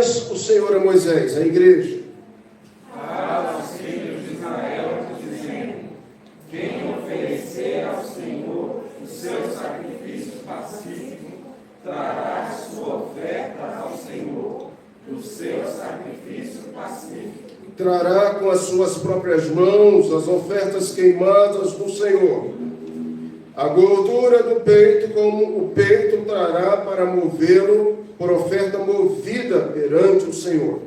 mais o Senhor a Moisés, a igreja? Fala aos filhos de Israel, dizendo: quem oferecer ao Senhor o seu sacrifício pacífico, trará a sua oferta ao Senhor, o seu sacrifício pacífico. Trará com as suas próprias mãos as ofertas queimadas do Senhor. A gordura do peito, como o peito, trará para movê-lo por oferta movida perante o Senhor.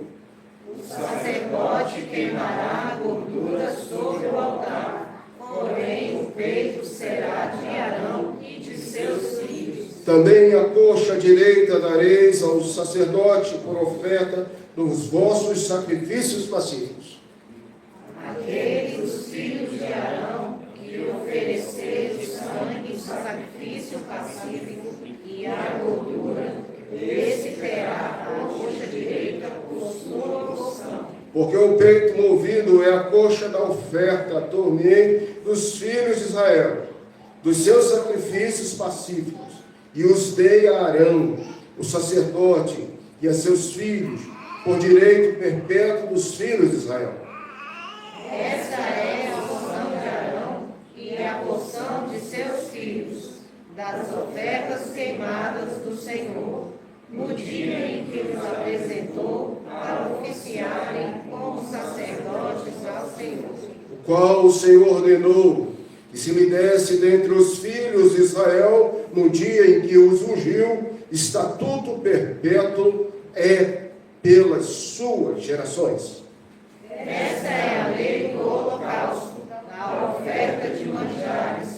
O sacerdote queimará a gordura sobre o altar, porém o peito será de Arão e de seus filhos. Também a coxa direita dareis ao sacerdote por oferta dos vossos sacrifícios pacíficos. Aquele dos filhos de Arão que oferecer o sangue do sacrifício pacífico e a gordura, esse terá a coxa direita por sua porção. Porque o peito movido é a coxa da oferta, tornei dos filhos de Israel, dos seus sacrifícios pacíficos, e os dei a Arão, o sacerdote, e a seus filhos, por direito perpétuo dos filhos de Israel. Esta é a porção de Arão e a porção de seus filhos, das ofertas queimadas do Senhor, no dia em que os apresentou para oficiarem como sacerdotes ao Senhor. O qual o Senhor ordenou que se lhe desse dentre os filhos de Israel, no dia em que os ungiu, estatuto perpétuo é pelas suas gerações. Esta é a lei do holocausto, da oferta de manjares,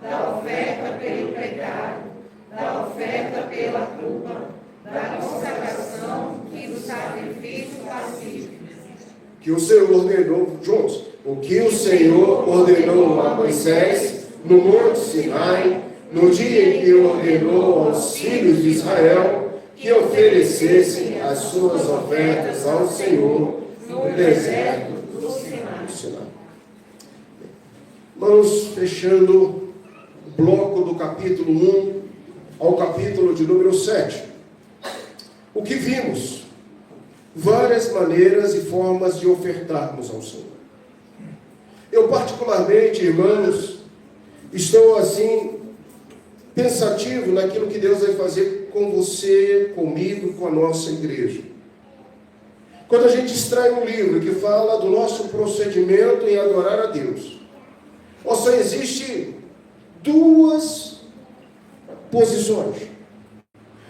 da oferta pelo pecado, da oferta pela culpa, da consagração e do sacrifício pacífico. Que o Senhor ordenou, juntos, o que o Senhor ordenou a Moisés no Monte Sinai, no dia em que ordenou aos filhos de Israel que oferecessem as suas ofertas ao Senhor no deserto do Sinai. Vamos fechando o bloco do capítulo 1 ao capítulo de número 7. O que vimos? Várias maneiras e formas de ofertarmos ao Senhor. Eu particularmente, irmãos, estou assim, pensativo naquilo que Deus vai fazer com você, comigo, com a nossa igreja. Quando a gente extrai um livro que fala do nosso procedimento em adorar a Deus, só existe duas posições.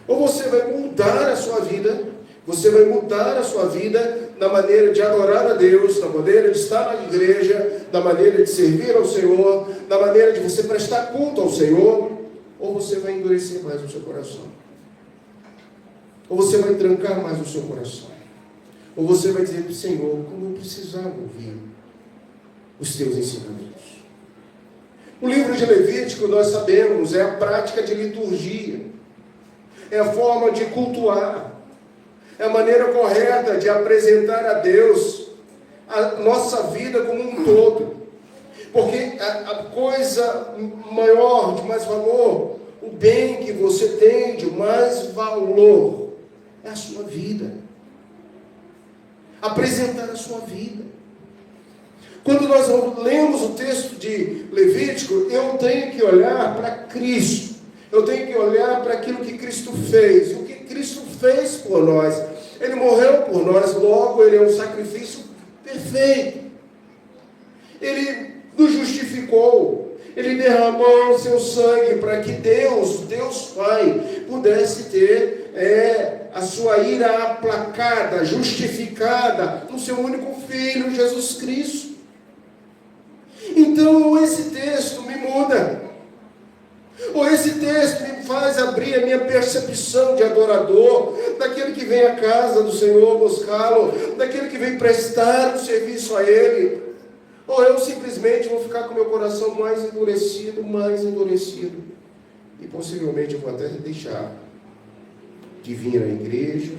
Ou você vai mudar a sua vida, você vai mudar a sua vida na maneira de adorar a Deus, na maneira de estar na igreja, na maneira de servir ao Senhor, na maneira de você prestar culto ao Senhor, ou você vai endurecer mais o seu coração. Ou você vai trancar mais o seu coração. Ou você vai dizer para o Senhor, como eu precisava ouvir os teus ensinamentos. O livro de Levítico, nós sabemos, é a prática de liturgia. É a forma de cultuar. É a maneira correta de apresentar a Deus a nossa vida como um todo. Porque a coisa maior, de mais valor, o bem que você tem de mais valor, é a sua vida. Apresentar a sua vida. Quando nós lemos o texto de Levítico, eu tenho que olhar para Cristo. Eu tenho que olhar para aquilo que Cristo fez. O que Cristo fez por nós. Ele morreu por nós, logo Ele é um sacrifício perfeito. Ele nos justificou. Ele derramou o seu sangue para que Deus Pai, pudesse ter a sua ira aplacada, justificada no seu único Filho, Jesus Cristo. Então, esse texto me muda. Ou esse texto me faz abrir a minha percepção de adorador, daquele que vem à casa do Senhor buscá-lo, daquele que vem prestar um serviço a Ele. Ou eu simplesmente vou ficar com meu coração mais endurecido. E possivelmente eu vou até deixar de vir à igreja.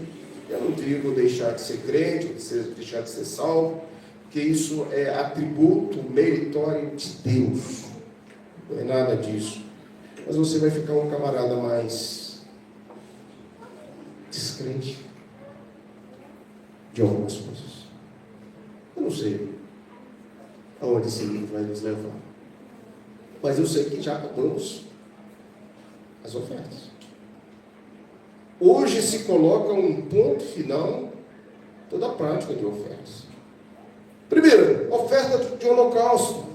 Eu não digo deixar de ser crente, deixar de ser salvo, porque isso é atributo meritório de Deus. Não é nada disso. Mas você vai ficar um camarada mais descrente. de algumas coisas. Eu não sei aonde esse livro vai nos levar, mas eu sei que já acabamos as ofertas. Hoje se coloca um ponto final toda a prática de ofertas. Primeiro, oferta de holocausto.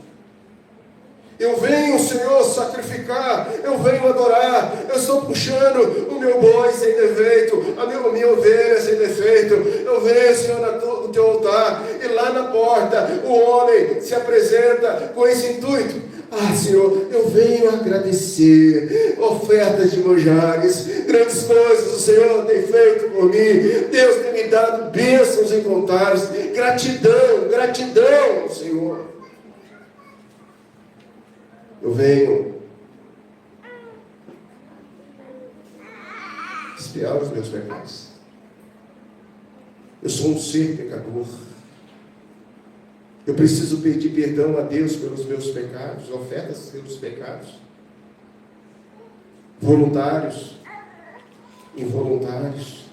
Eu venho, Senhor, sacrificar, eu venho adorar, eu estou puxando o meu boi sem defeito, a minha ovelha sem defeito, eu venho, Senhor, no teu altar, e lá na porta o homem se apresenta com esse intuito. Ah, Senhor, eu venho agradecer, ofertas de manjares, grandes coisas o Senhor tem feito por mim, Deus tem me dado bênçãos incontáveis, gratidão, Senhor. Eu venho expiar os meus pecados. Eu sou um ser pecador. Eu preciso pedir perdão a Deus pelos meus pecados, ofertas pelos pecados, voluntários, involuntários.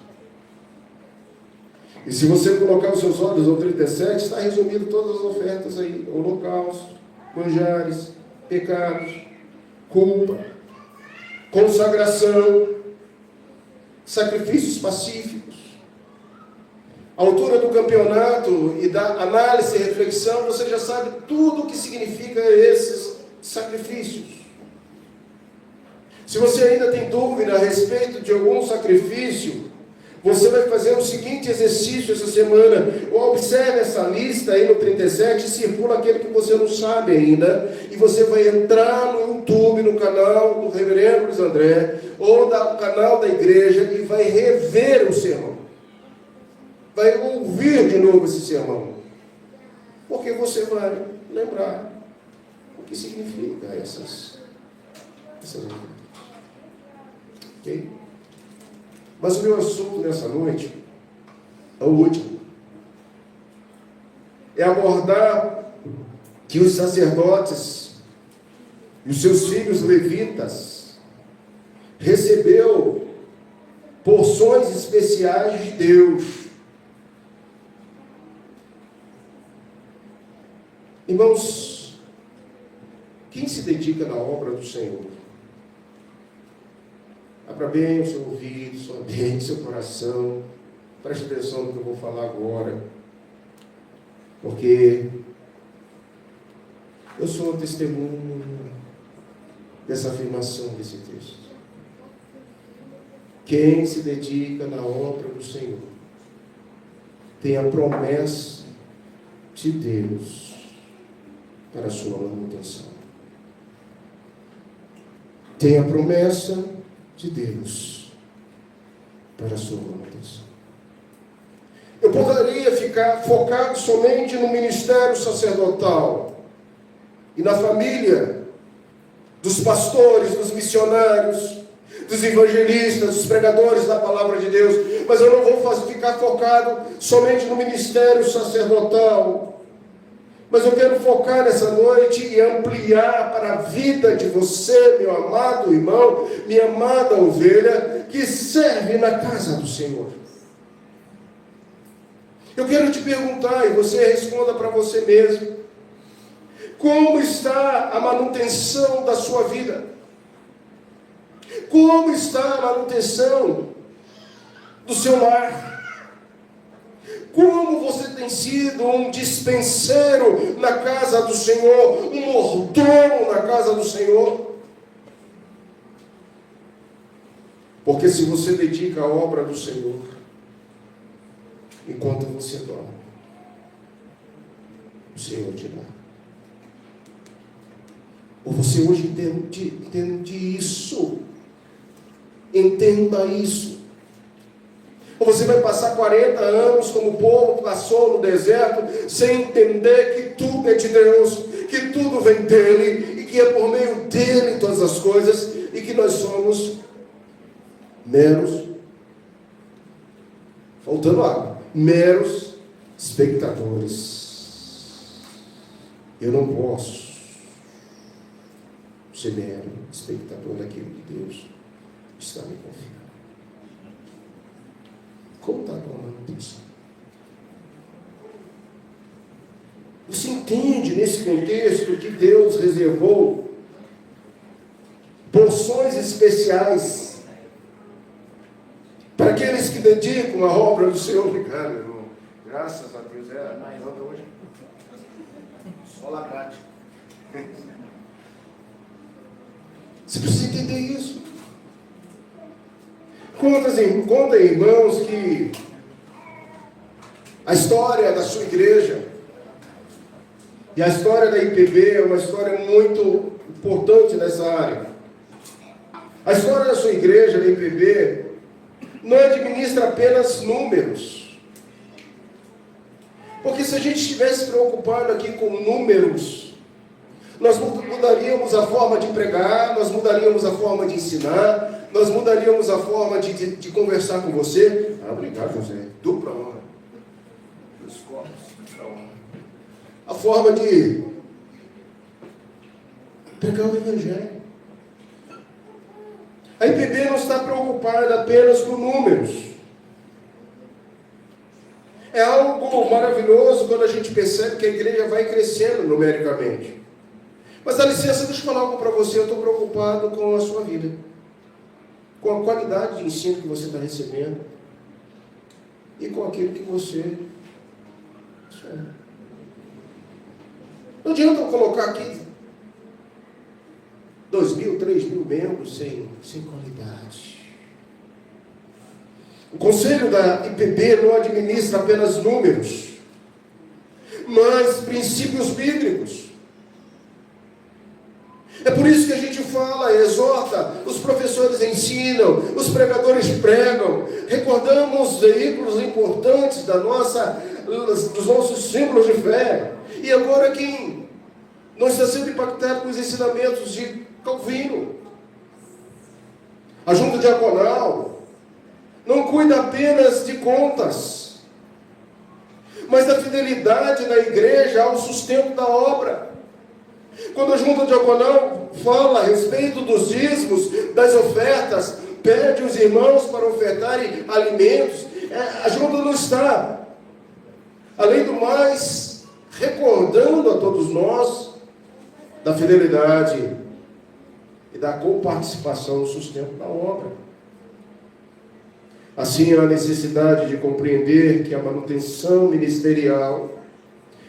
E se você colocar os seus olhos no 37, está resumido todas as ofertas aí: holocausto, manjares, pecados, culpa, consagração, sacrifícios pacíficos. A altura do campeonato e da análise e reflexão, você já sabe tudo o que significa esses sacrifícios. Se você ainda tem dúvida a respeito de algum sacrifício, você vai fazer o seguinte exercício essa semana: observe essa lista aí no 37, circula aquele que você não sabe ainda, e você vai entrar no YouTube, no canal do Reverendo Luiz André, ou no canal da igreja, e vai rever o sermão. Vai ouvir de novo esse sermão, porque você vai lembrar o que significa essas ofertas. Ok? Mas o meu assunto nessa noite é o último. É abordar que os sacerdotes e os seus filhos levitas recebeu porções especiais de Deus. Irmãos, quem se dedica na obra do Senhor? Abra bem o seu ouvido, sua mente, seu coração. Preste atenção no que eu vou falar agora. Porque eu sou testemunho dessa afirmação desse texto. Quem se dedica na obra do Senhor tem a promessa de Deus para a sua manutenção. Tem a promessa de Deus para a sua manutenção. Eu poderia ficar focado somente no ministério sacerdotal e na família dos pastores, dos missionários, dos evangelistas, dos pregadores da palavra de Deus, mas eu não vou ficar focado somente no ministério sacerdotal. Mas eu quero focar nessa noite e ampliar para a vida de você, meu amado irmão, minha amada ovelha, que serve na casa do Senhor. Eu quero te perguntar, e você responda para você mesmo: como está a manutenção da sua vida? Como está a manutenção do seu lar? Como você tem sido um dispenseiro na casa do Senhor, um mordomo na casa do Senhor? Porque se você dedica a obra do Senhor, enquanto você dorme, o Senhor te dá. Ou você hoje entende isso? Entenda isso. Ou você vai passar 40 anos como o povo passou no deserto, sem entender que tudo é de Deus, que tudo vem dele, e que é por meio dele todas as coisas, e que nós somos meros, faltando água, meros espectadores. Eu não posso ser mero espectador daquilo que Deus está me confiando. Como está a tua manutenção? entende nesse contexto que Deus reservou porções especiais para aqueles que dedicam a obra do Senhor. Obrigado, irmão. Graças a Deus. É mais onda hoje. Só lacate. Você precisa entender isso. Conta, irmãos, que a história da sua igreja e a história da IPB é uma história muito importante nessa área. A história da sua igreja, da IPB, não administra apenas números. Porque se a gente estivesse preocupado aqui com números, nós mudaríamos a forma de pregar, nós mudaríamos a forma de ensinar, nós mudaríamos a forma de conversar com você. Obrigado, José. Dupla honra. Dos corpos. A forma de pregar o Evangelho. A IPB não está preocupada apenas com números. É algo maravilhoso quando a gente percebe que a igreja vai crescendo numericamente. Mas dá licença, deixa eu falar algo para você. Eu estou preocupado com a sua vida, com a qualidade de ensino que você está recebendo e com aquilo que você... Não adianta eu colocar aqui 2.000, 3.000 membros sem qualidade. O conselho da IPB não administra apenas números, mas princípios bíblicos. É por isso que a gente fala, exorta, os professores ensinam, os pregadores pregam, recordamos veículos importantes dos nossos símbolos de fé. E agora quem não está sendo impactado com os ensinamentos de Calvino, a junta diaconal, não cuida apenas de contas, mas da fidelidade da igreja ao sustento da obra. Quando a junta diaconal fala a respeito dos dízimos, das ofertas, pede os irmãos para ofertarem alimentos, a junta não está, além do mais, recordando a todos nós da fidelidade e da coparticipação no sustento da obra. Assim, há a necessidade de compreender que a manutenção ministerial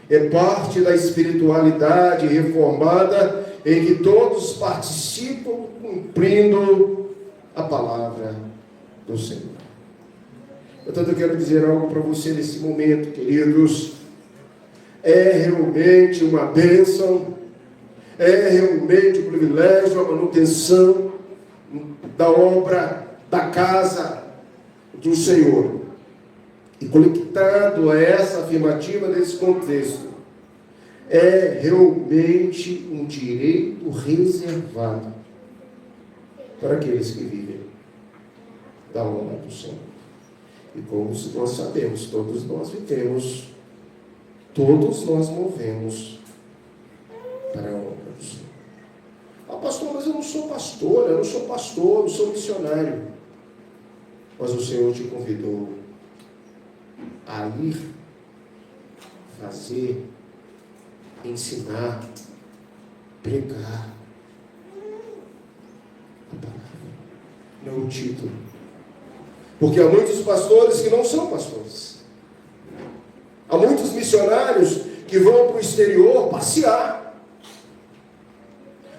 é parte da espiritualidade reformada em que todos participam cumprindo a palavra do Senhor. Portanto, eu quero dizer algo para você nesse momento, queridos. É realmente uma bênção, é realmente um privilégio a manutenção da obra, da casa do Senhor. E conectado a essa afirmativa desse contexto, é realmente um direito reservado para aqueles que vivem da obra do Senhor. E como nós sabemos, todos nós vivemos, todos nós movemos para a obra do Senhor. Ah, pastor, mas eu não sou pastor, eu não sou pastor, eu não sou missionário. Mas o Senhor te convidou a ir, fazer, ensinar, pregar a palavra, não o título. Porque há muitos pastores que não são pastores. Há muitos missionários que vão para o exterior passear.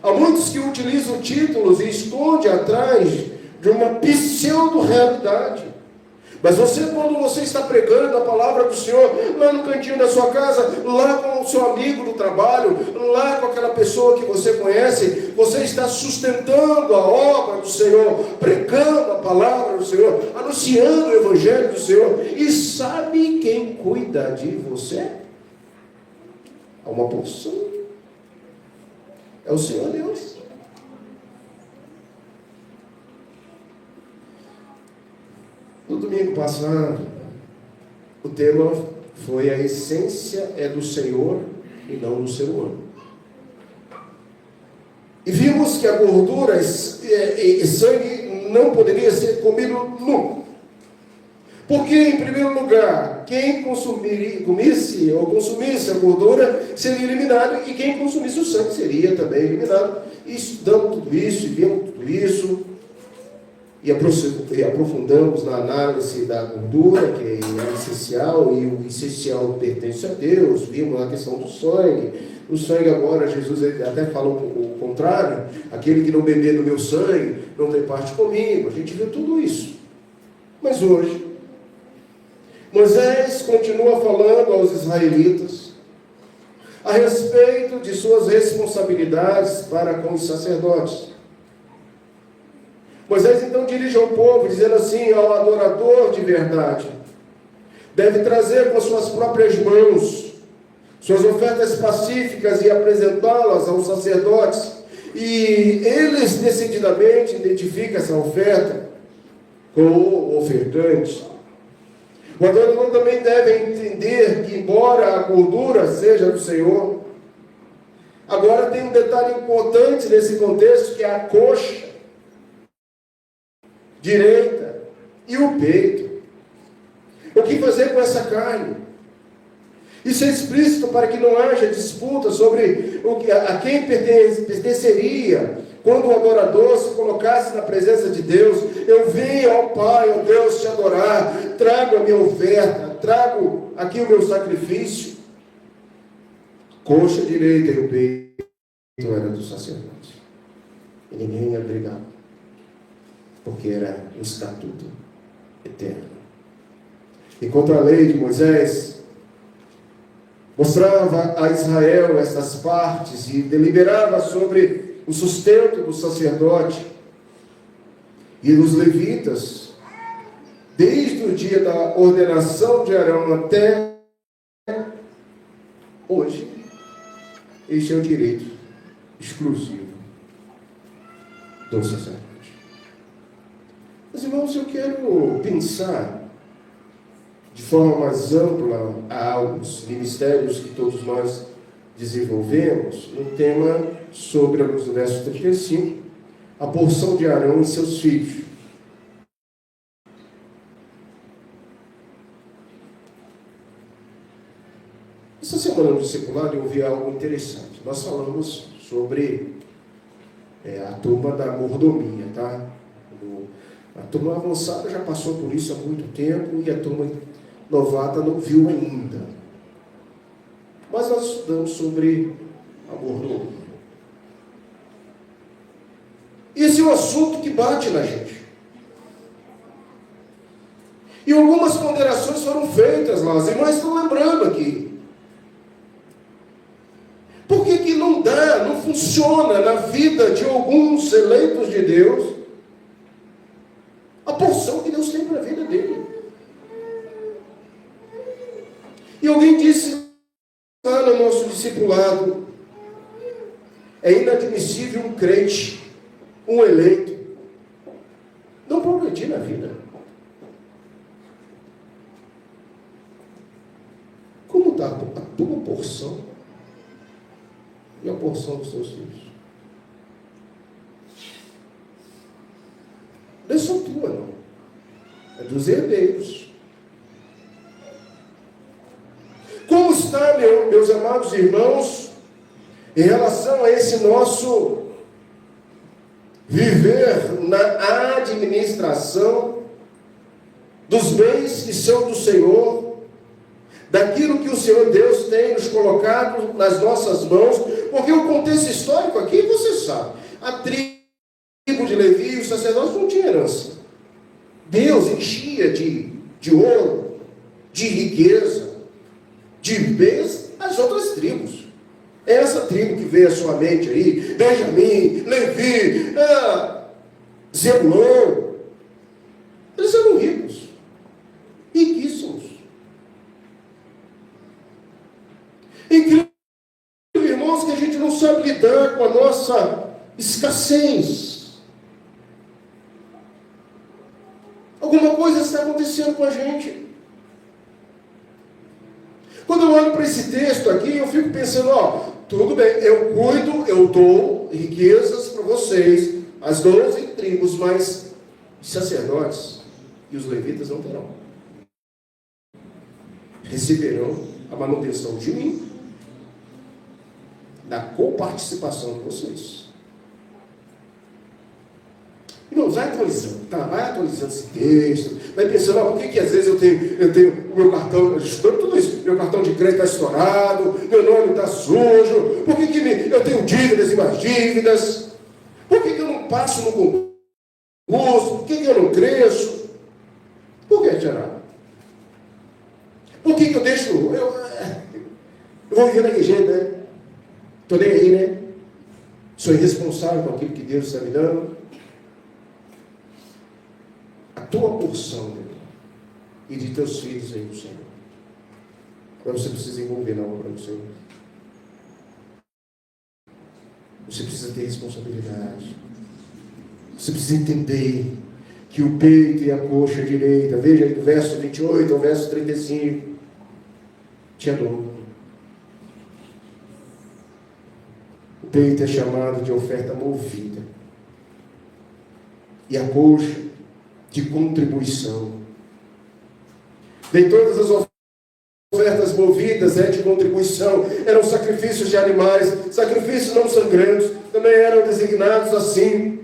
Há muitos que utilizam títulos e escondem atrás de uma pseudo-realidade. Mas você, quando você está pregando a palavra do Senhor, lá no cantinho da sua casa, lá com o seu amigo do trabalho, lá com aquela pessoa que você conhece, você está sustentando a obra do Senhor, pregando a palavra do Senhor, anunciando o Evangelho do Senhor. E sabe quem cuida de você? Há uma porção. É o Senhor Deus. No domingo passado, o tema foi: a essência é do Senhor e não do ser humano. E vimos que a gordura e sangue não poderia ser comido nunca. Porque, em primeiro lugar, quem comisse a gordura seria eliminado, e quem consumisse o sangue seria também eliminado. E estudamos tudo isso, e vimos tudo isso, e aprofundamos na análise da gordura, que é essencial, e o essencial pertence a Deus. Vimos a questão do sangue. O sangue agora, Jesus até falou o contrário: aquele que não beber do meu sangue não tem parte comigo. A gente viu tudo isso. Mas hoje, Moisés continua falando aos israelitas a respeito de suas responsabilidades para com os sacerdotes. Moisés então dirige ao povo, dizendo assim: ao adorador de verdade deve trazer com suas próprias mãos suas ofertas pacíficas e apresentá-las aos sacerdotes, e eles decididamente identificam essa oferta com o ofertante. O adorador também deve entender que, embora a gordura seja do Senhor, agora tem um detalhe importante nesse contexto, que é a coxa direita e o peito. O que fazer com essa carne? Isso é explícito para que não haja disputa sobre a quem pertenceria quando o adorador se colocasse na presença de Deus. Eu venho ao Pai, ó Deus, te adorar, trago a minha oferta, trago aqui o meu sacrifício. Coxa direita e o peito era do sacerdote, e ninguém ia brigar, porque era um estatuto eterno. Enquanto a lei de Moisés mostrava a Israel essas partes e deliberava sobre o sustento do sacerdote e dos levitas, desde o dia da ordenação de Arão até hoje, este é o direito exclusivo do sacerdote. Mas, irmãos, eu quero pensar de forma mais ampla aos ministérios que todos nós desenvolvemos, um tema sobre, no verso 35, a porção de Arão e seus filhos. Essa semana no discipulado eu ouvi algo interessante. Nós falamos sobre a turma da mordomia, tá? A turma avançada já passou por isso há muito tempo, e a turma novata não viu ainda. Mas nós estudamos sobre a mordomia. Esse é um assunto que bate na gente. E algumas ponderações foram feitas lá, as irmãs estão lembrando aqui. Por que não dá, não funciona na vida de alguns eleitos de Deus a porção que Deus tem para a vida dele? E alguém disse lá no nosso discipulado: é inadmissível um crente, um eleito, não progredir na vida. Como está a tua porção e a porção dos teus filhos? Não é só tua, não. É dos herdeiros. Como está, meus amados irmãos, em relação a esse nosso viver na administração dos bens que são do Senhor, daquilo que o Senhor Deus tem nos colocado nas nossas mãos? Porque o contexto histórico aqui, você sabe, a tribo de Levi e os sacerdotes não tinham herança. Deus enchia de ouro, de riqueza, de bens as outras tribos. É essa tribo que veio à sua mente aí: Benjamim, Levi, Zebulon. Eles eram ricos, riquíssimos. Incrível, irmãos, que a gente não sabe lidar com a nossa escassez. Alguma coisa está acontecendo com a gente. Quando eu olho para esse texto aqui, eu fico pensando: tudo bem, eu cuido, eu dou riquezas para vocês, as 12 tribos, mas os sacerdotes e os levitas não terão. receberão a manutenção de mim, da coparticipação de vocês. Irmãos, vai atualizando, tá? Vai atualizando esse texto, vai pensando, por que às vezes eu tenho o meu cartão, estudando tudo isso, meu cartão de crédito está estourado, meu nome está sujo, por que eu tenho dívidas e mais dívidas? Por que eu não passo no concurso? Por que eu não cresço? Por que, Tiago? Por que eu deixo... Eu vou viver daquele jeito, né? Estou nem aí, né? Sou irresponsável com aquilo que Deus está me dando. A tua porção, Deus, e de teus filhos aí do Senhor. Agora você precisa envolver na obra do Senhor. Você precisa ter responsabilidade. Você precisa entender que o peito e a coxa direita, veja aí do verso 28 ao verso 35, te adoro. O peito é chamado de oferta movida. E a coxa de contribuição. Nem todas as ofertas movidas de contribuição eram sacrifícios de animais, sacrifícios não sangrentos, também eram designados assim.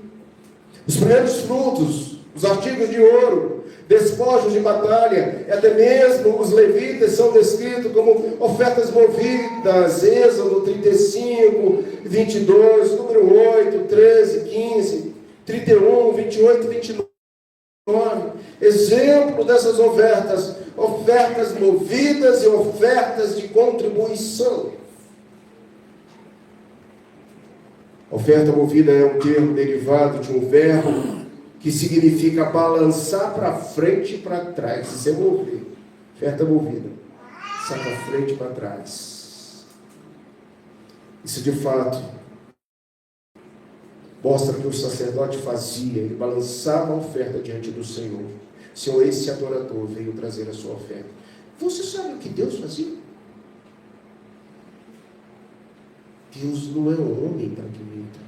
Os primeiros frutos, os artigos de ouro, despojos de batalha, e até mesmo os levitas são descritos como ofertas movidas. Êxodo 35, 22, número 8, 13, 15, 31, 28 e 29. Exemplo dessas ofertas, ofertas movidas e ofertas de contribuição. Oferta movida é um termo derivado de um verbo que significa balançar para frente e para trás. Isso é mover. Oferta movida. Sai para frente e para trás. Isso de fato mostra que o sacerdote fazia. Ele balançava a oferta diante do Senhor. Senhor, esse adorador veio trazer a sua oferta. Você sabe o que Deus fazia? Deus não é um homem para que minta.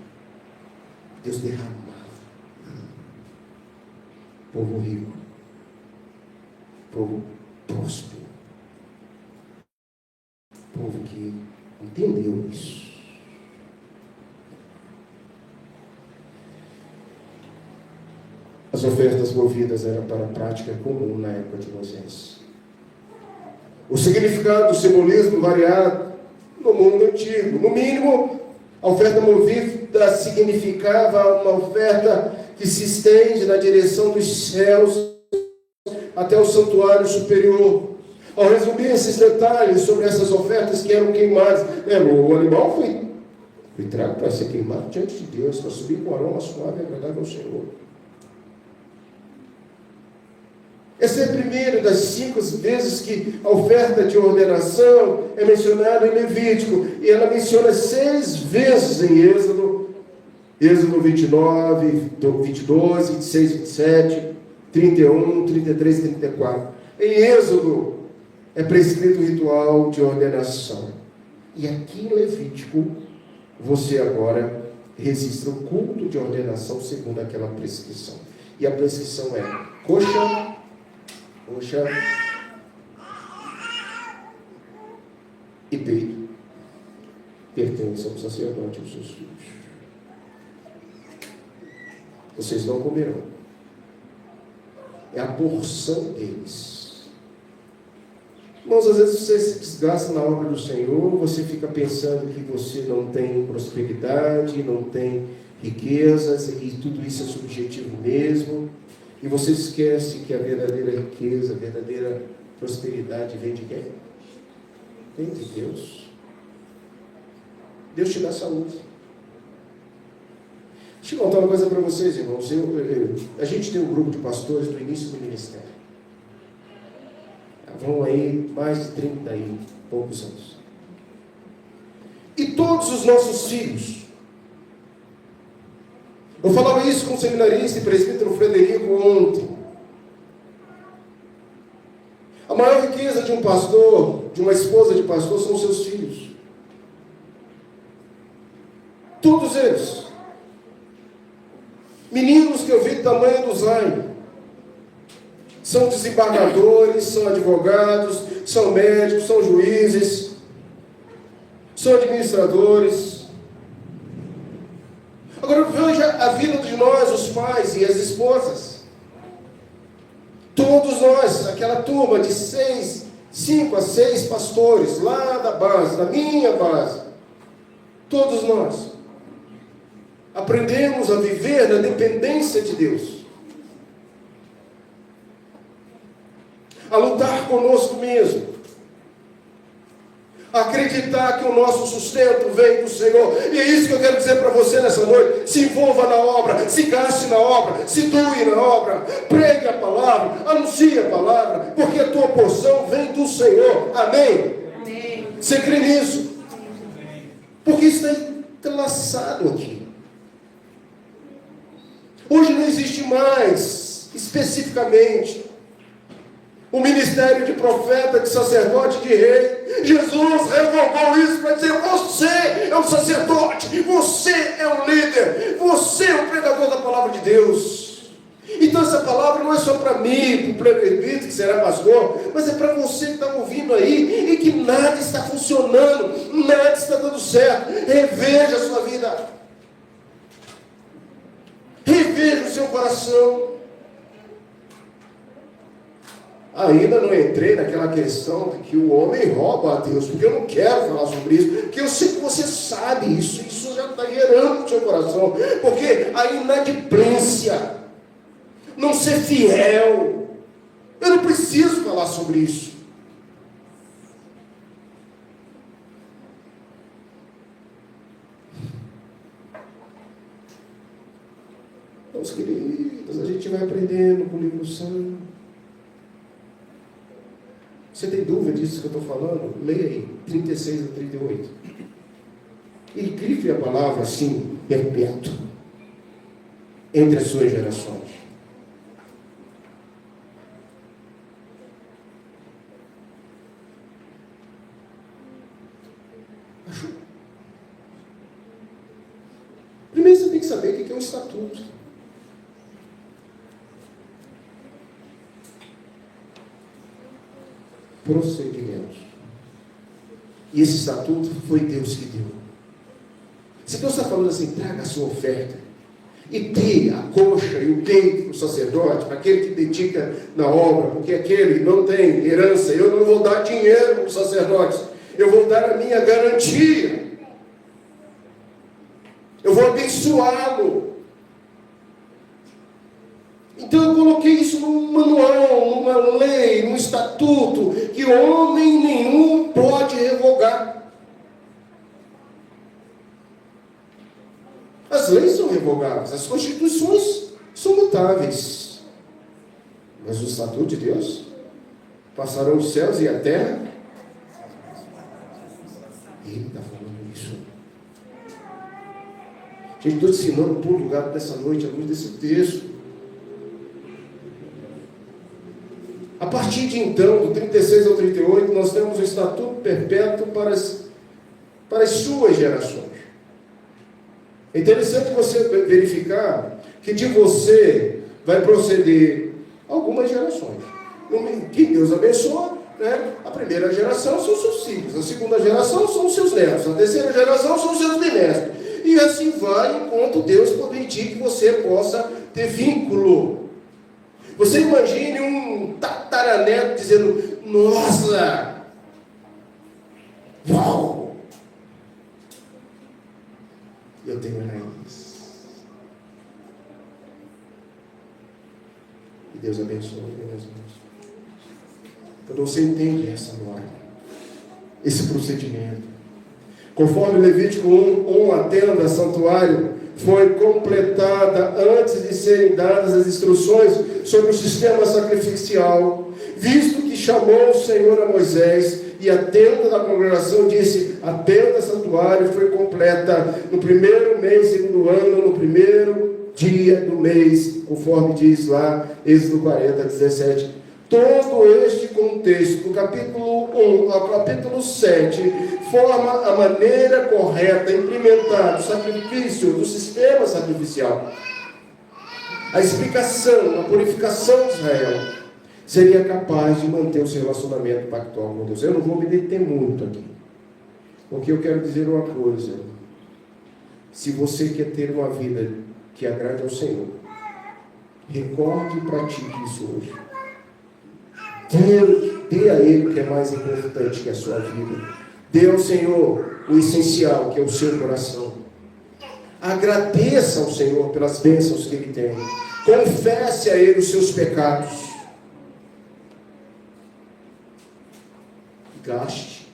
Deus derramava. Povo rico. Povo próspero. Povo que entendeu isso. As ofertas movidas eram para a prática comum na época de Moisés. O significado do simbolismo variado no mundo antigo. No mínimo, a oferta movida significava uma oferta que se estende na direção dos céus até o santuário superior. Ao resumir esses detalhes sobre essas ofertas que eram queimadas, o animal foi trago para ser queimado diante de Deus, para subir com aroma suave e agradável ao Senhor. Essa é a primeira das 5 vezes que a oferta de ordenação é mencionada em Levítico. E ela menciona 6 vezes em Êxodo. Êxodo 29, 22, 26, 27, 31, 33 e 34. Em Êxodo é prescrito o ritual de ordenação. E aqui em Levítico, você agora registra o culto de ordenação segundo aquela prescrição. E a prescrição é coxa e peito pertencem ao sacerdote e aos seus filhos. Vocês não comerão. É a porção deles. Irmãos, às vezes você se desgasta na obra do Senhor, você fica pensando que você não tem prosperidade, não tem riquezas, e tudo isso é subjetivo mesmo. E você esquece que a verdadeira riqueza, a verdadeira prosperidade vem de quem? Vem de Deus. Deus te dá saúde. Deixa eu contar uma coisa para vocês, irmãos. A gente tem um grupo de pastores do início do ministério. Vão aí mais de 30 e poucos anos. E todos os nossos filhos... Eu falava isso com o seminarista e presbítero Frederico ontem. A maior riqueza de um pastor, de uma esposa de pastor, são os seus filhos. Todos eles. Meninos que eu vi do tamanho do Zayn. são desembargadores, são advogados, são médicos, são juízes, são administradores. Agora veja a vida de nós, os pais e as esposas. Todos nós, aquela turma de 5 a 6 pastores, lá da base, da minha base, todos nós aprendemos a viver na dependência de Deus, a lutar conosco mesmo, a acreditar que o nosso sustento vem do Senhor. E é isso que eu quero dizer para você nessa noite. Se envolva na obra, se gaste na obra, se doe na obra, pregue a palavra, anuncie a palavra, porque a tua porção vem do Senhor. Amém? Amém. Você crê nisso? Porque isso está entrelaçado aqui. Hoje não existe mais, especificamente, o ministério de profeta, de sacerdote, de rei. Jesus revogou isso para dizer: você é um sacerdote, você é um líder, você é um pregador da palavra de Deus. Então essa palavra não é só para mim, para o presbítero que será pastor, mas é para você que está ouvindo aí e que nada está funcionando, nada está dando certo. Reveja a sua vida, reveja o seu coração. Ainda não entrei naquela questão de que o homem rouba a Deus, porque eu não quero falar sobre isso, porque eu sei que você sabe isso já está gerando no seu coração, porque a inadimplência, não ser fiel, eu não preciso falar sobre isso. Meus queridos, a gente vai aprendendo com o livro santo. Você tem dúvida disso que eu estou falando? Leia aí, 36 a 38. E grife a palavra assim, perpétuo, entre as suas gerações. Primeiro você tem que saber o que é um estatuto. Procedimentos. E esse estatuto foi Deus que deu. Se Deus está falando assim: traga a sua oferta e dê a coxa e o peito para o sacerdote, para aquele que dedica na obra, porque aquele não tem herança, eu não vou dar dinheiro para os sacerdotes, eu vou dar a minha garantia, eu vou abençoá-lo. Então eu coloquei isso num manual, numa lei, num estatuto, que homem nenhum pode revogar. As leis são revogáveis, as constituições são mutáveis. Mas o estatuto de Deus, passarão os céus e a terra. Ele está falando isso. Gente, estou ensinando por lugar dessa noite, à luz desse texto. A partir de então, do 36 ao 38, nós temos o estatuto perpétuo para as suas gerações. É interessante você verificar que de você vai proceder algumas gerações. Que Deus abençoa, né? A primeira geração são os seus filhos, a segunda geração são os seus netos, a terceira geração são os seus bisnetos. E assim vai, enquanto Deus permitir que você possa ter vínculo. Você imagine um tataraneto dizendo: nossa, uau, eu tenho raiz. E Deus abençoe, meus irmãos. Quando você entende essa norma, esse procedimento, conforme Levítico 1, a tenda, santuário, foi completada antes de serem dadas as instruções sobre o sistema sacrificial, visto que chamou o Senhor a Moisés, e a tenda da congregação disse: a tenda santuário foi completa no primeiro mês, segundo ano, no primeiro dia do mês, conforme diz lá, Êxodo 40, 17. Todo este contexto, do capítulo 1 ao capítulo 7, forma a maneira correta de implementar o sacrifício do sistema sacrificial. A explicação, a purificação de Israel. seria capaz de manter o seu relacionamento pactual com Deus. Eu não vou me deter muito aqui, porque eu quero dizer uma coisa: se você quer ter uma vida que agrade ao Senhor, recorde e pratique isso hoje. Dê a Ele o que é mais importante que a sua vida. Dê ao Senhor o essencial, que é o seu coração. Agradeça ao Senhor pelas bênçãos que Ele tem. Confesse a Ele os seus pecados. Gaste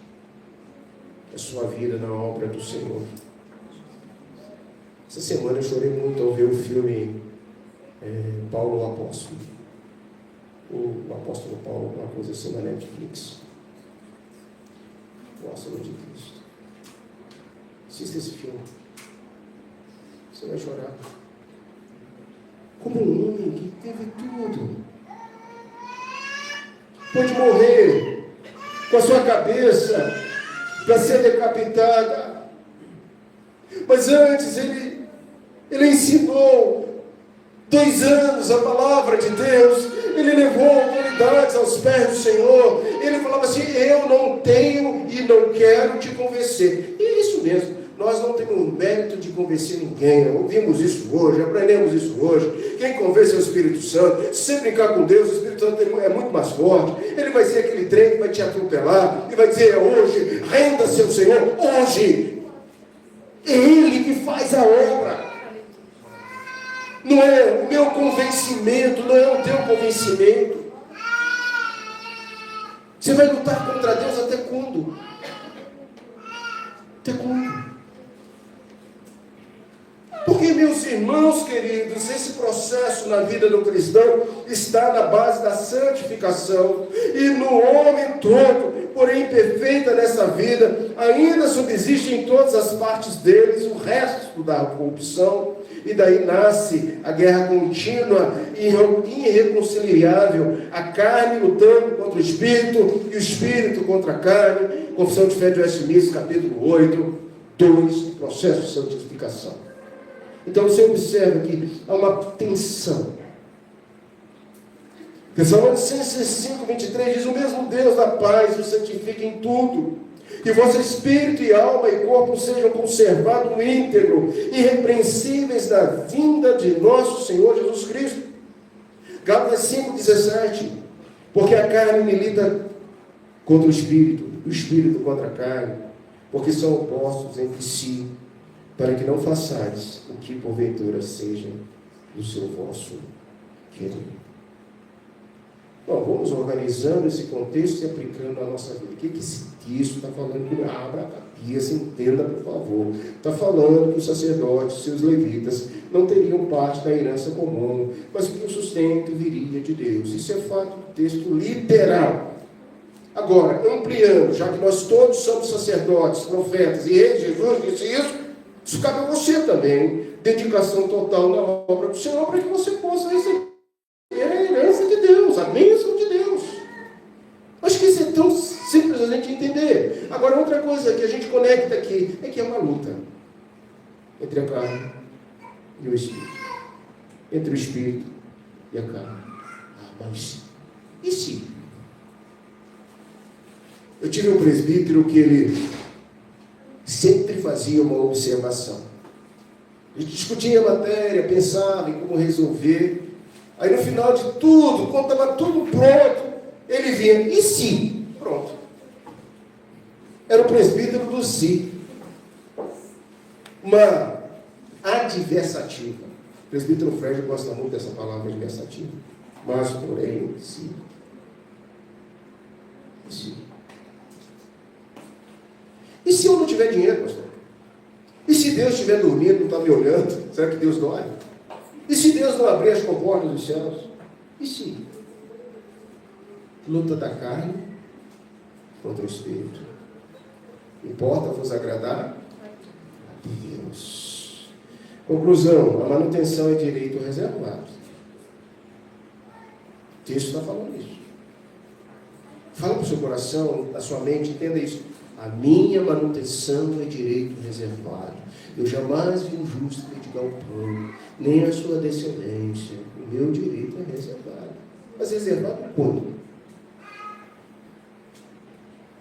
a sua vida na obra do Senhor. Essa semana eu chorei muito ao ver o filme Paulo o Apóstolo. O Apóstolo Paulo, uma coisa assim na Netflix. O Apóstolo de Cristo. Assista esse filme. Você vai chorar. Como um homem que teve tudo. Pode morrer com a sua cabeça para ser decapitada. Mas antes ele ensinou 2 anos a palavra de Deus. Ele levou autoridades aos pés do Senhor. Ele falava assim: eu não tenho e não quero te convencer. E é isso mesmo. Nós não temos o mérito de convencer ninguém. Ouvimos isso hoje, aprendemos isso hoje. Quem convence é o Espírito Santo. Se você brincar com Deus, o Espírito Santo é muito mais forte. Ele vai ser aquele trem que vai te atropelar e vai dizer: hoje, renda-se ao Senhor, hoje. É Ele que faz a obra. Não é o meu convencimento, não é o teu convencimento. Você vai lutar contra Deus até quando? Até quando? Porque, meus irmãos queridos, esse processo na vida do cristão está na base da santificação. E no homem todo, porém imperfeita nessa vida, ainda subsiste em todas as partes deles o resto da corrupção. E daí nasce a guerra contínua e irreconciliável, a carne lutando contra o espírito e o espírito contra a carne. Confissão de Fé de Westminster, capítulo 8, 2, processo de santificação. Então você observa que há uma tensão. Tessalonicenses 5, 23 diz: o mesmo Deus da paz o santifica em tudo, que vosso espírito e alma e corpo sejam conservados íntegro, irrepreensíveis na vinda de nosso Senhor Jesus Cristo. Gálatas 5, 17: porque a carne milita contra o espírito contra a carne, porque são opostos entre si, para que não façais o que porventura seja do seu vosso querer. Bom, vamos organizando esse contexto e aplicando a nossa vida. O que esse texto está falando? Abra a cabeça, entenda, por favor. Está falando que os sacerdotes, seus levitas, não teriam parte da herança comum, mas que o sustento viria de Deus. Isso é fato do texto literal. Agora, ampliando, já que nós todos somos sacerdotes, profetas e reis, Jesus disse isso cabe a você também. Dedicação total na obra do Senhor, para que você possa receber a herança de Deus, a bênção de Deus. Acho que isso é tão simples a gente entender. Agora, outra coisa que a gente conecta aqui é que é uma luta entre a carne e o Espírito. Entre o Espírito e a carne. Mas e se? Eu tive um presbítero que ele sempre fazia uma observação. A gente discutia a matéria, pensava em como resolver. Aí no final de tudo, quando estava tudo pronto, ele vinha: e se? Pronto. Era o presbítero do se. Uma adversativa. O presbítero Fred gosta muito dessa palavra adversativa. Mas, porém, se. E se eu não tiver dinheiro, pastor? E se Deus estiver dormindo, não está me olhando? Será que Deus dorme? E se Deus não abrir as comportas dos céus? E se? Luta da carne contra o Espírito. Importa-vos agradar a Deus. Conclusão: a manutenção é direito reservado. O texto está falando isso. Fala para o seu coração, na sua mente, entenda isso. A minha manutenção é direito reservado. Eu jamais vi um justo mendigar o pão, nem a sua descendência. O meu direito é reservado. Mas reservado quando?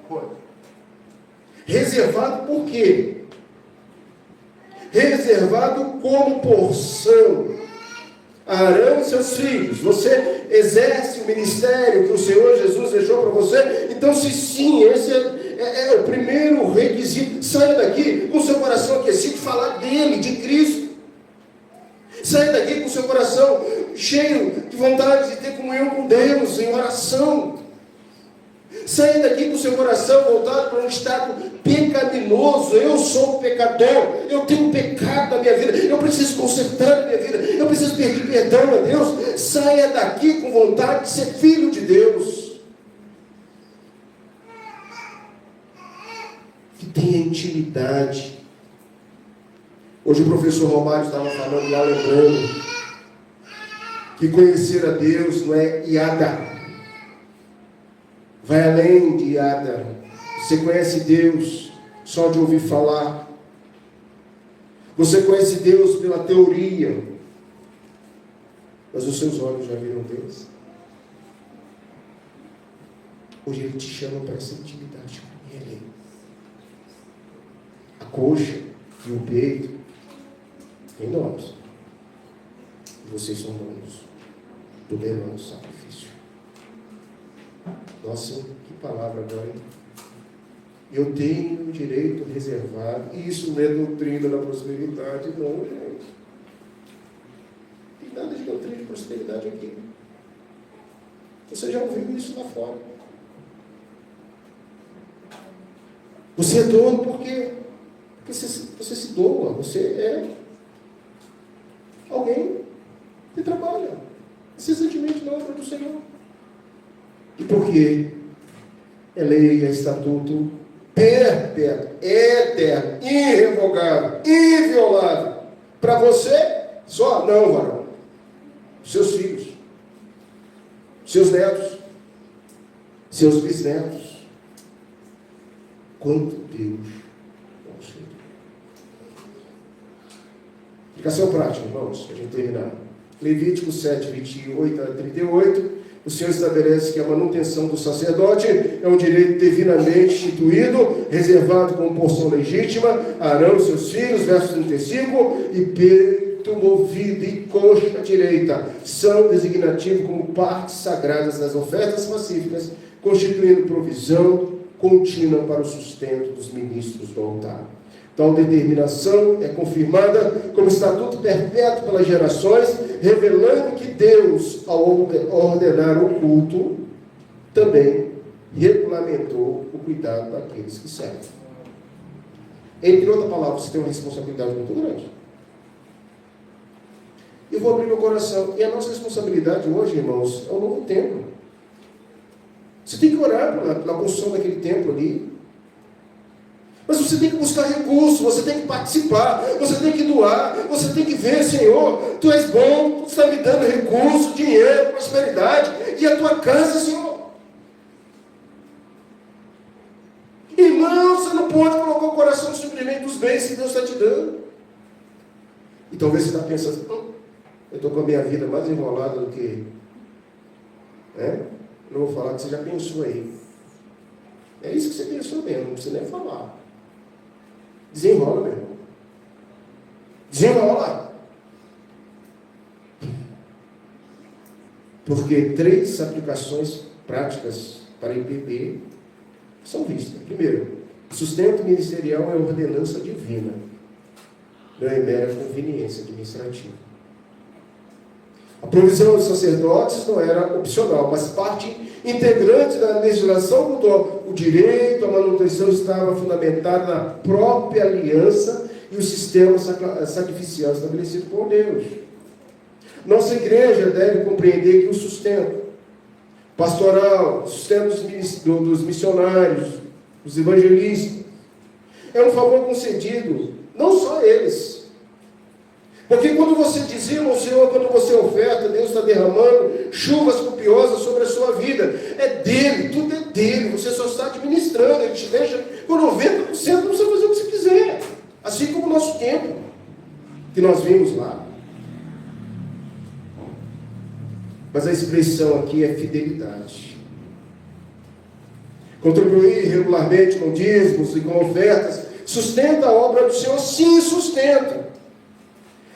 Quando? Reservado por quê? Reservado como porção a Arão e seus filhos. Você exerce o ministério que o Senhor Jesus deixou para você. Então, se sim, esse é o primeiro requisito. Saia daqui com o seu coração aquecido, falar dele, de Cristo. Saia daqui com o seu coração cheio de vontade de ter comunhão com Deus em oração. Saia daqui com o seu coração voltado para um estado pecaminoso. Eu sou um pecador, eu tenho pecado na minha vida, eu preciso consertar a minha vida, eu preciso pedir perdão a Deus. Saia daqui com vontade de ser filho de Deus, que tenha intimidade. Hoje o professor Romário estava falando lá, lembrando que conhecer a Deus não é iada, vai além de iada. Você conhece Deus só de ouvir falar. Você conhece Deus pela teoria, mas os seus olhos já viram Deus. Hoje Ele te chama para essa intimidade com Ele. A coxa e o peito têm donos. E vocês são donos do melhor sacrifício. Nossa, que palavra agora, hein? Eu tenho o direito reservado. E isso não é doutrina da prosperidade, não, gente. Não tem nada de doutrina de prosperidade aqui. Você já ouviu isso lá fora. Você é dono por quê? Porque você se doa. Você é alguém que trabalha incessantemente na obra do Senhor. E por quê? É lei, é estatuto perpétuo, eterno, irrevogável, inviolável. Para você, só não, varão. Seus filhos, seus netos, seus bisnetos. Quanto Deus concedeu. Aplicação prática, irmãos, para a gente terminar. Levítico 7, 28 a 38. O Senhor estabelece que a manutenção do sacerdote é um direito divinamente instituído, reservado como porção legítima a Arão e seus filhos, verso 35, e peito movido e coxa direita são designativos como partes sagradas das ofertas pacíficas, constituindo provisão contínua para o sustento dos ministros do altar. Tal determinação é confirmada como estatuto perpétuo pelas gerações, revelando que Deus, ao ordenar o culto, também regulamentou o cuidado daqueles que servem. Entre outras palavras, você tem uma responsabilidade muito grande. Eu vou abrir meu coração. E a nossa responsabilidade hoje, irmãos, é o novo templo. Você tem que orar pela construção daquele templo ali. Mas você tem que buscar recursos, você tem que participar, você tem que doar, você tem que ver, Senhor, Tu és bom, Tu está me dando recursos, dinheiro, prosperidade, e a Tua casa, Senhor. Irmão, você não pode colocar o coração simplesmente nos bens que Deus está te dando. E talvez você está pensando, eu estou com a minha vida mais enrolada do que... Não vou falar que você já pensou aí. É isso que você pensou mesmo, não precisa nem falar. Desenrola, meu irmão. Desenrola. Porque 3 aplicações práticas para IPP são vistas. Primeiro, o sustento ministerial é ordenança divina, não é mera conveniência administrativa. A provisão dos sacerdotes não era opcional, mas parte integrante da legislação cultural. O direito à manutenção estava fundamentado na própria aliança e o sistema sacrificial estabelecido por Deus. Nossa igreja deve compreender que o sustento pastoral, o sustento dos missionários, dos evangelistas, é um favor concedido, não só a eles. Porque quando você dizima ao Senhor, quando você oferta, Deus está derramando chuvas copiosas sobre a sua vida. É dele, tudo é dele. Você só está administrando. Ele te deixa com 90%, para você fazer o que você quiser. Assim como o nosso tempo, que nós vimos lá. mas a expressão aqui é fidelidade. Contribuir regularmente com dízimos e com ofertas sustenta a obra do Senhor? Sim, sustenta.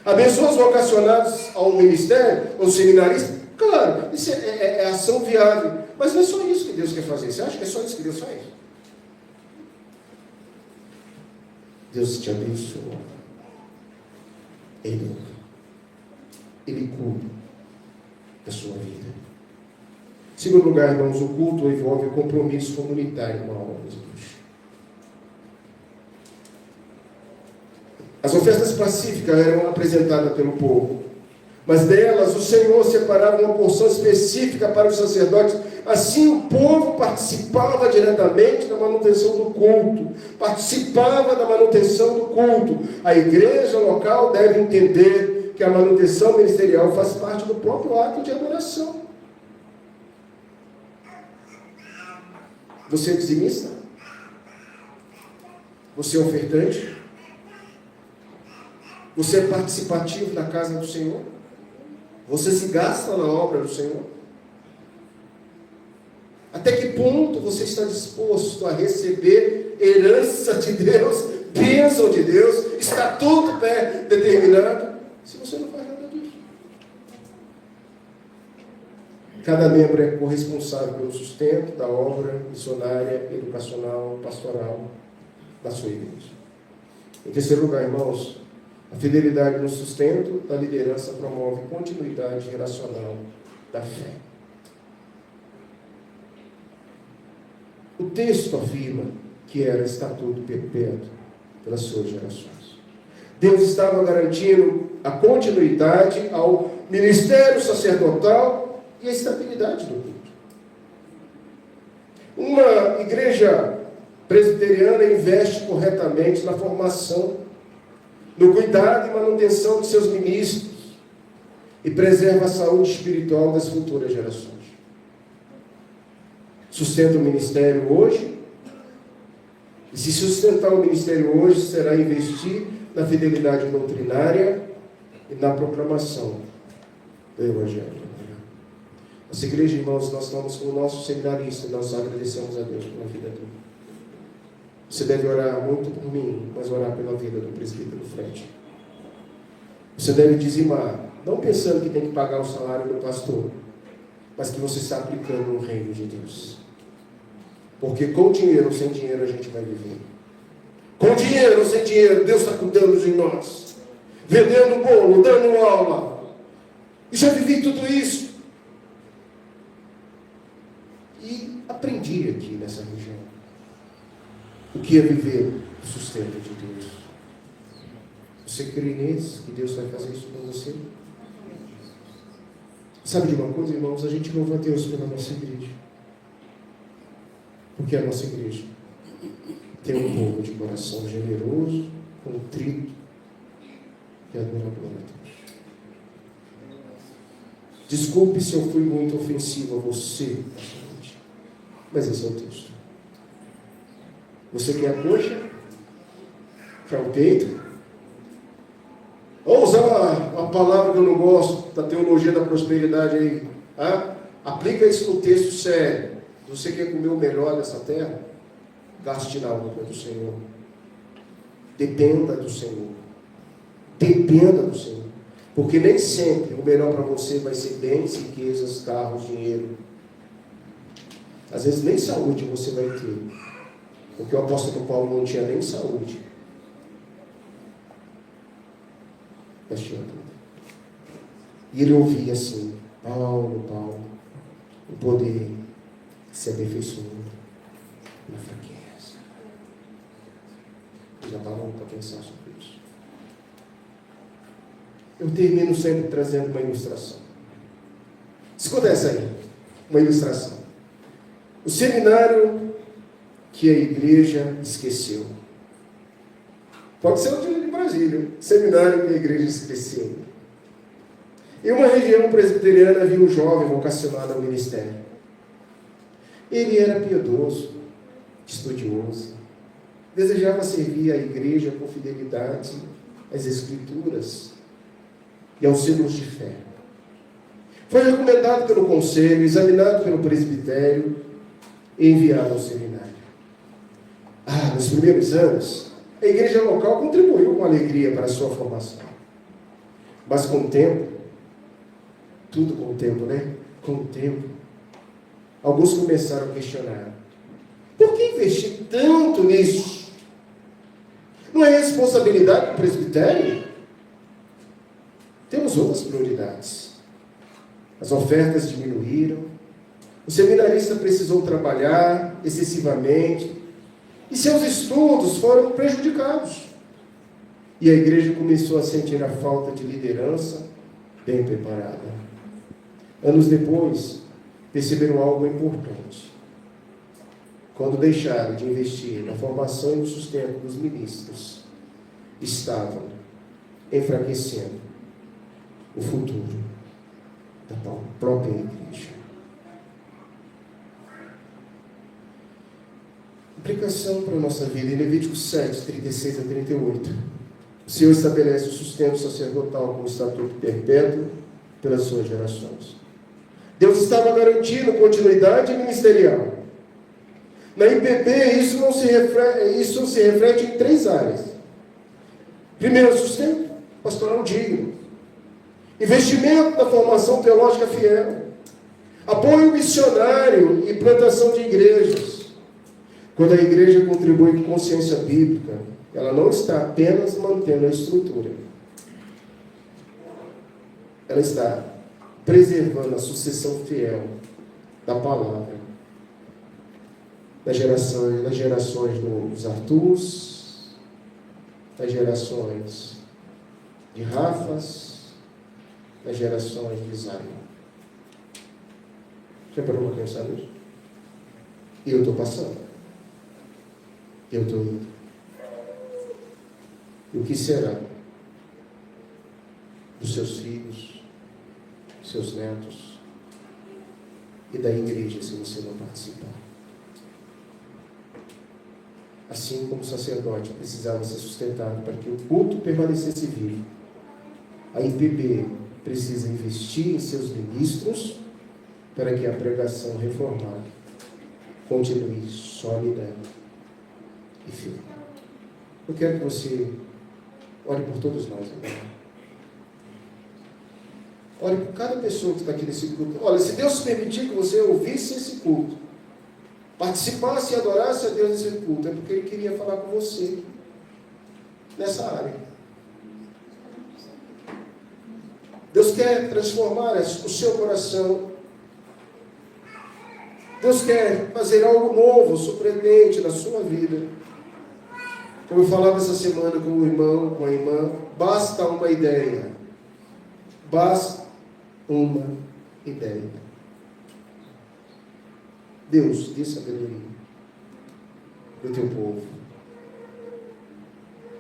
Abençoa os vocacionados ao ministério, ou seminaristas? Claro, isso é ação viável. Mas não é só isso que Deus quer fazer. Você acha que é só isso que Deus faz? Deus te abençoa. Ele cuida da sua vida. Em segundo lugar, irmãos, o culto envolve o compromisso comunitário com a obra de Deus. As ofertas pacíficas eram apresentadas pelo povo, mas delas o Senhor separava uma porção específica para os sacerdotes. Assim o povo participava diretamente da manutenção do culto, participava da manutenção do culto. A igreja local deve entender que a manutenção ministerial faz parte do próprio ato de adoração. Você é dizimista? Você é ofertante? Você é participativo da casa do Senhor? Você se gasta na obra do Senhor? Até que ponto você está disposto a receber herança de Deus, bênção de Deus, estatuto determinado, se você não faz nada disso? Cada membro é corresponsável pelo sustento da obra missionária, educacional, pastoral da sua igreja. Em terceiro lugar, irmãos, a fidelidade no sustento da liderança promove continuidade relacional da fé. O texto afirma que era estatuto perpétuo pelas suas gerações. Deus estava garantindo a continuidade ao ministério sacerdotal e a estabilidade do culto. Uma igreja presbiteriana investe corretamente na formação, no cuidado e manutenção de seus ministros e preserva a saúde espiritual das futuras gerações. Sustenta o ministério hoje, e se sustentar o ministério hoje, será investir na fidelidade doutrinária e na proclamação do Evangelho. Nossa igreja, irmãos, nós estamos com o nosso seminarista, nós agradecemos a Deus pela vida dele. Você deve orar muito por mim, mas orar pela vida do presbítero Fred. Você deve dizimar, não pensando que tem que pagar o salário do pastor, mas que você está aplicando no reino de Deus. Porque com dinheiro ou sem dinheiro a gente vai viver. Com dinheiro ou sem dinheiro, Deus está cuidando de nós. Vendendo bolo, dando aula. E já vivi tudo isso. E aprendi aqui nessa região o que é viver o sustento de Deus. Você crê nisso? Que Deus vai fazer isso com você? Sabe de uma coisa, irmãos? A gente louva a Deus pela nossa igreja. Porque a nossa igreja tem um povo de coração generoso, contrito e adorador a Deus. Desculpe se eu fui muito ofensivo a você, mas esse é o texto. Você quer a coxa? Quer o peito? Ou usar uma palavra que eu não gosto, da teologia da prosperidade aí. Aplica isso no texto sério. Você quer comer o melhor dessa terra? Gaste na obra do Senhor. Dependa do Senhor. Dependa do Senhor. Porque nem sempre o melhor para você vai ser bens, riquezas, carros, dinheiro. Às vezes nem saúde você vai ter. Porque o apóstolo Paulo não tinha nem saúde. Mas tinha tudo. E ele ouvia assim: Paulo, o poder se aperfeiçoou na fraqueza. Já parou para pensar sobre isso? Eu termino sempre trazendo uma ilustração. Escuta essa aí, uma ilustração. O seminário que a igreja esqueceu. Pode ser o de Brasília, seminário que a igreja esqueceu. Em uma região presbiteriana havia um jovem vocacionado ao ministério. Ele era piedoso, estudioso, desejava servir a igreja com fidelidade às Escrituras e aos símbolos de fé. Foi recomendado pelo conselho, examinado pelo presbitério e enviado ao seminário. Nos primeiros anos, a igreja local contribuiu com alegria para a sua formação. Mas com o tempo, tudo com o tempo, né? Com o tempo, alguns começaram a questionar: por que investir tanto nisso? Não é responsabilidade do presbitério? Temos outras prioridades. As ofertas diminuíram, o seminarista precisou trabalhar excessivamente e seus estudos foram prejudicados. E a igreja começou a sentir a falta de liderança bem preparada. Anos depois, perceberam algo importante. Quando deixaram de investir na formação e no sustento dos ministros, estavam enfraquecendo o futuro da própria igreja. Aplicação para a nossa vida em Levítico 7, 36 a 38. O Senhor estabelece o sustento sacerdotal como estatuto perpétuo pelas suas gerações. Deus estava garantindo continuidade ministerial. Na IPB, isso se reflete em 3 áreas. Primeiro, sustento pastoral digno. Investimento na formação teológica fiel. Apoio missionário e plantação de igrejas. Quando a igreja contribui com consciência bíblica, ela não está apenas mantendo a estrutura. Ela está preservando a sucessão fiel da palavra. Das gerações dos Arturs, das gerações de Rafas, das gerações de Isaías. Você parou para pensar nisso? E eu estou passando. Eu estou indo. E o que será dos seus filhos, dos seus netos e da igreja se você não participar? Assim como o sacerdote precisava ser sustentado para que o culto permanecesse vivo, a IPB precisa investir em seus ministros para que a pregação reformada continue sólida e firme. Eu quero que você ore por todos nós agora. Ore por cada pessoa que está aqui nesse culto. Olha, se Deus permitir que você ouvisse esse culto, participasse e adorasse a Deus nesse culto, é porque Ele queria falar com você nessa área. Deus quer transformar o seu coração. Deus quer fazer algo novo, surpreendente na sua vida. Como eu falava essa semana com o irmão, com a irmã, basta uma ideia. Basta uma ideia. Deus, dê sabedoria para o teu povo.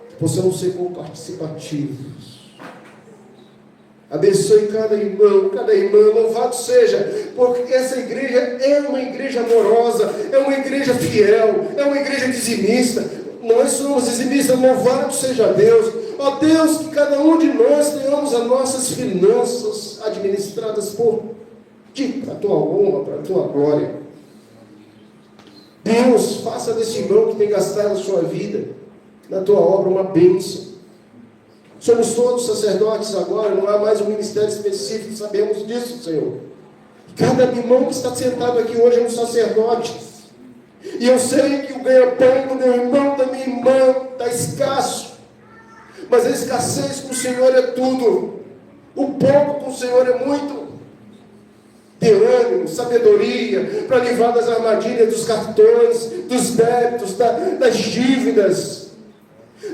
Que possamos ser participativos. Abençoe cada irmão, cada irmã, louvado seja, porque essa igreja é uma igreja amorosa, é uma igreja fiel, é uma igreja dizimista. Nós somos dizimistas, louvado seja Deus. Ó Deus, que cada um de nós tenhamos as nossas finanças administradas por Ti, para a Tua honra, para a Tua glória. Deus, faça desse irmão que tem gastado a sua vida na Tua obra uma bênção. Somos todos sacerdotes agora, não há mais um ministério específico, sabemos disso, Senhor. Cada irmão que está sentado aqui hoje é um sacerdote. E eu sei que o ganha-pão do meu irmão, da minha irmã, está escasso. Mas a escassez com o Senhor é tudo. O pouco com o Senhor é muito. Dê ânimo, sabedoria, para livrar das armadilhas dos cartões, dos débitos, das dívidas.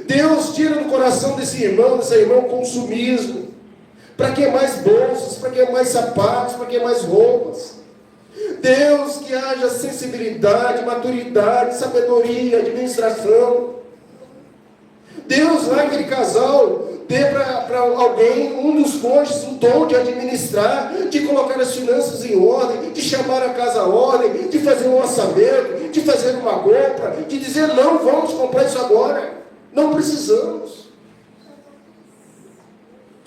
Deus tira do coração desse irmão, dessa irmã, o consumismo. Para que mais bolsas, para que mais sapatos, para que mais roupas. Deus, que haja sensibilidade, maturidade, sabedoria, administração. Deus, lá aquele casal, dê para alguém, um dos cônjuges, o dom de administrar, de colocar as finanças em ordem, de chamar a casa à ordem, de fazer um orçamento, de fazer uma compra, de dizer, não, vamos comprar isso agora. Não precisamos.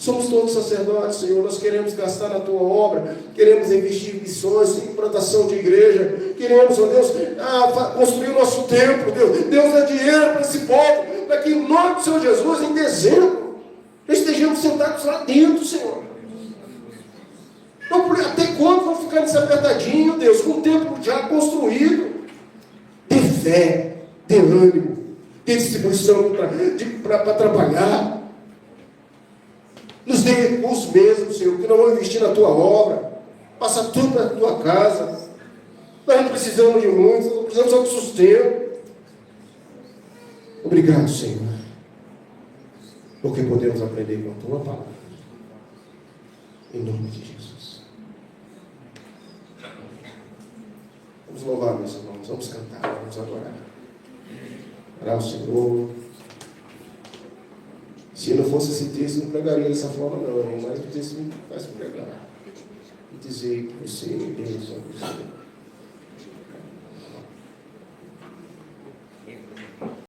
Somos todos sacerdotes, Senhor, nós queremos gastar na Tua obra, queremos investir em missões, em implantação de igreja, queremos, ó Deus, construir o nosso templo, Deus. Deus dá dinheiro para esse povo, para que em nome do Senhor Jesus, em dezembro, estejamos sentados lá dentro, Senhor. Então, até quando vão ficar nesse apertadinho, Deus, com o templo já construído? Dê fé, dê ânimo, dê distribuição para trabalhar. Nos dê recursos mesmo, Senhor, que nós vamos investir na Tua obra, passa tudo para a Tua casa. Nós não precisamos de muito, nós precisamos só de sustento. Obrigado, Senhor, porque podemos aprender com a Tua palavra. Em nome de Jesus. Vamos louvar, meus irmãos, vamos cantar, vamos adorar. Orar ao Senhor. Se não fosse esse texto, não pregaria dessa forma, não, mas o texto me faz pregar. E dizer que você é bênção, você